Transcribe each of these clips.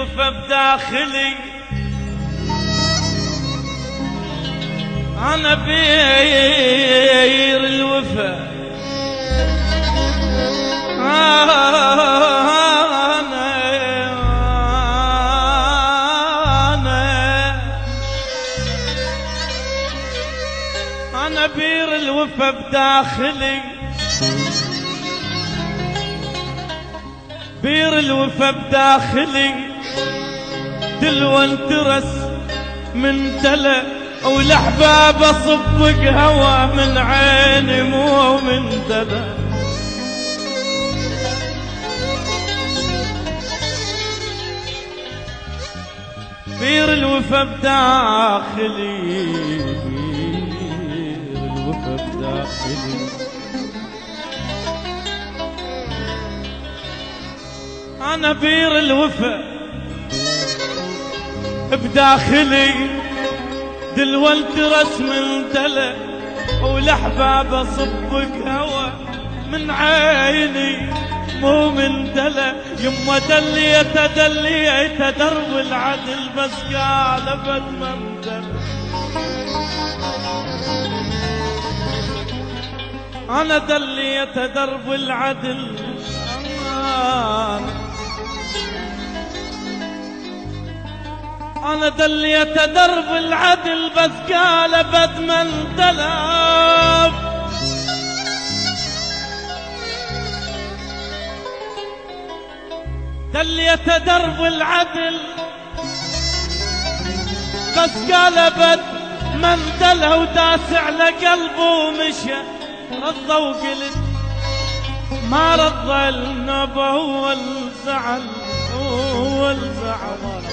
الوفا بداخلي، أنا بير الوفا أنا بير الوفا بداخلي، بير الوفا بداخلي، دلوى انترس من تلا، والأحباب أصبق هوا من عيني مو من تلا. بير الوفا بداخلي، بير الوفا بداخلي، أنا بير الوفا بداخلي، دلولت رسم دلة، والأحباب أصبك هوا من عيني مو من دلة. يما دليت دليت درب العدل، بس قالبت من دلة. أنا دليت درب العدل، أنا دليت درب العدل، بس قالبت من دلب. دليت درب العدل، بس قالبت من دلها، وداس على قلبه ومشى. رضى وقلت ما رضى النبى، هو الزعل هو الزعل.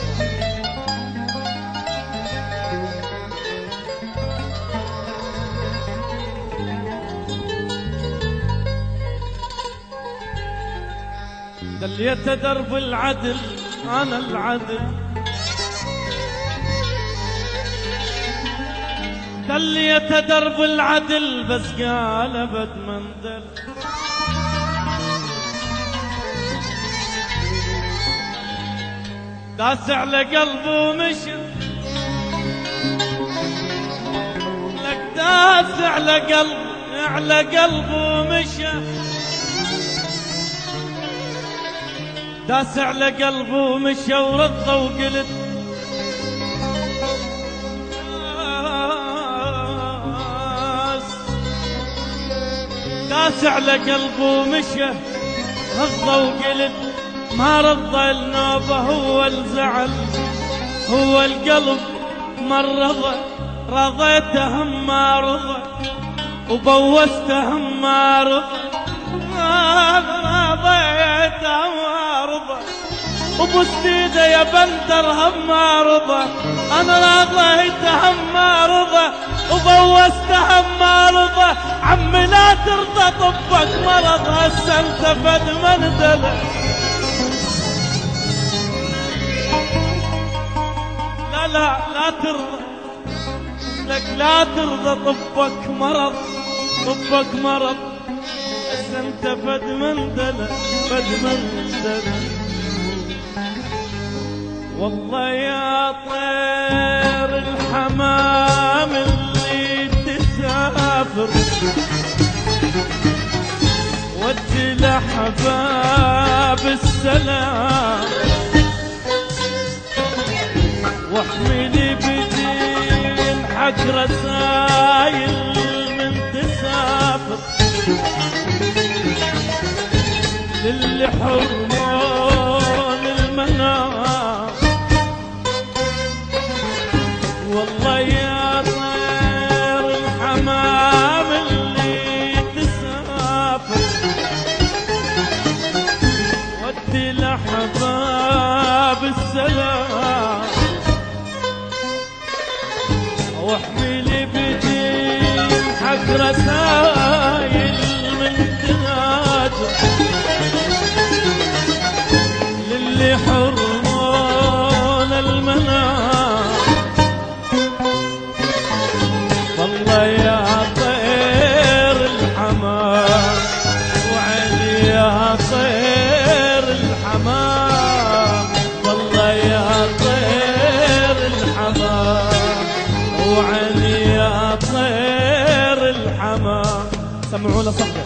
دليت درب العدل، أنا العدل، دليت درب العدل، بس قالبت من دل. داس على قلبه ومشى، لك داس على قلبه ومشى، داس على قلبه ومشى. ورضى وقلت داس على قلبه ومشى. رضى وقلت ما رضى النوبة، هو الزعل هو القلب ما رضى. رضيته ما رضى، وبوسته ما رضى. رضيته ما رضى، وبوست ايده يا بندر هم ما رضى. انا رضيته ما رضى، وبوسته هم ما رضى. عمي لا ترضى طبك مرض، هسه انت فد من دلع. لا ترضى، لك لا ترضى طبك مرض، طبك مرض. هسه انت فد من دلع، فد من دلع. والله يا طير الحمام اللي تسافر، ودي لأحباب السلام، واحملي بدين حق رسايل من تسافر، للي حرمون المنام. والله يا طير الحمام اللي تسافر، ودي لأحباب السلام، واحملي بدين حق رسايل من تناجر، الحمام. سمعونا صحبه.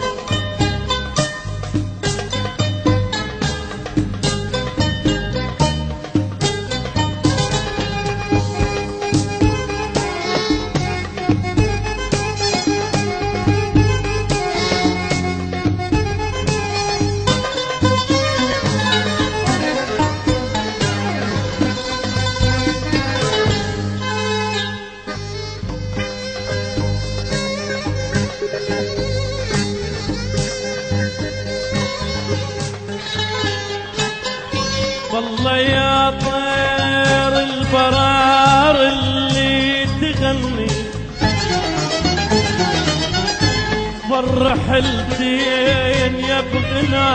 والله يا طير البرار اللي تغني فرح الدين يا بغنى،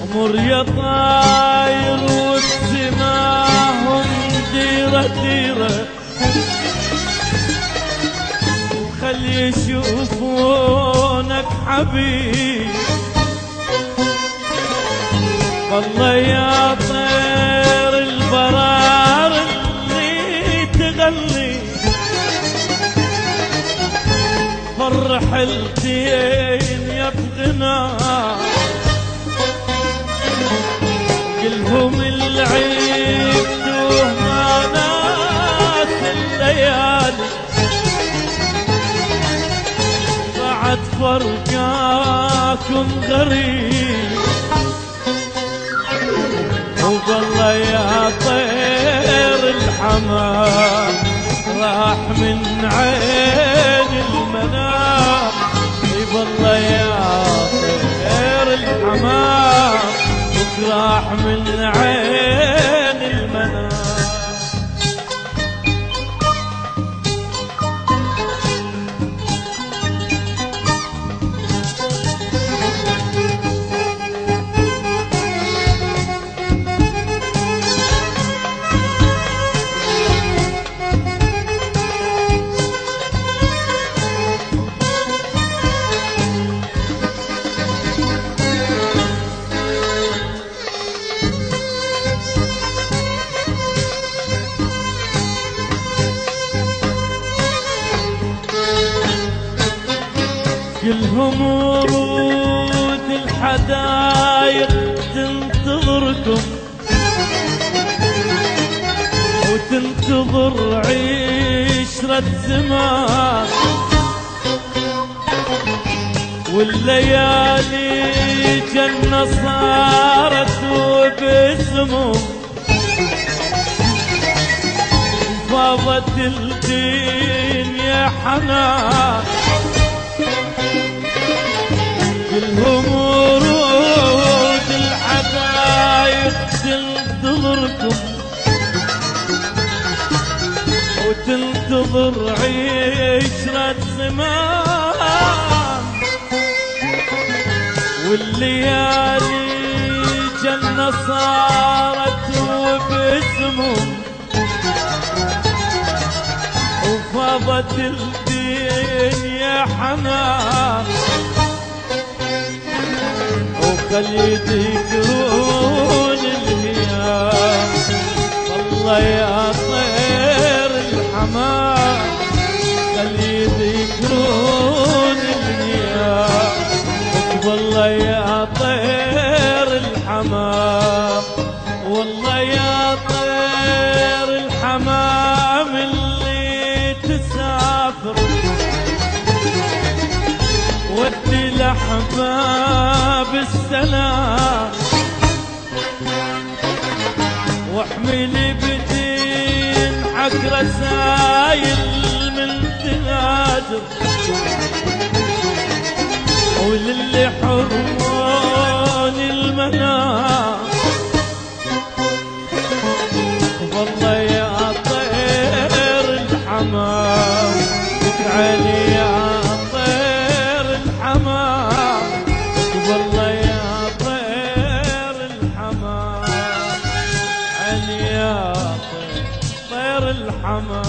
امر يا طاير والسماهم ديرة ديرة، خلي يشوفونك حبيب. والله يا طير البرار اللي تغني فرح الدين يا بغنى، قلهم العيد وما ناس الليالي بعد فرقاكم غريب. والله يا طير الحمام راح من عين المنام. والله يا طير الحمام راح من عين المنام. كلهم ورود الحدايق تنتظركم وتنتظر عشرة زمان، والليالي جنة صارت وباسمهم فاضت الدين يا حنان. كلهم ورود الحدايق تنتظركم وتنتظر عشرة زمان، والليالي جنة صارت وباسمهم وفاضت الدين يا حنان، وخلي يذكرون الهيام. والله يا طير الحمام خلي يذكرون الهيام. والله يا طير الحمام، والله يا طير الحمام اللي تسافر ودي لأحباب السلام، واحملي بدين حق رسايل من تهاجر، وللي حرمون المنام. والله يا طير الحمام تعالي يا طير الحمام. والله يا طير الحمام علي يا طير الحمام.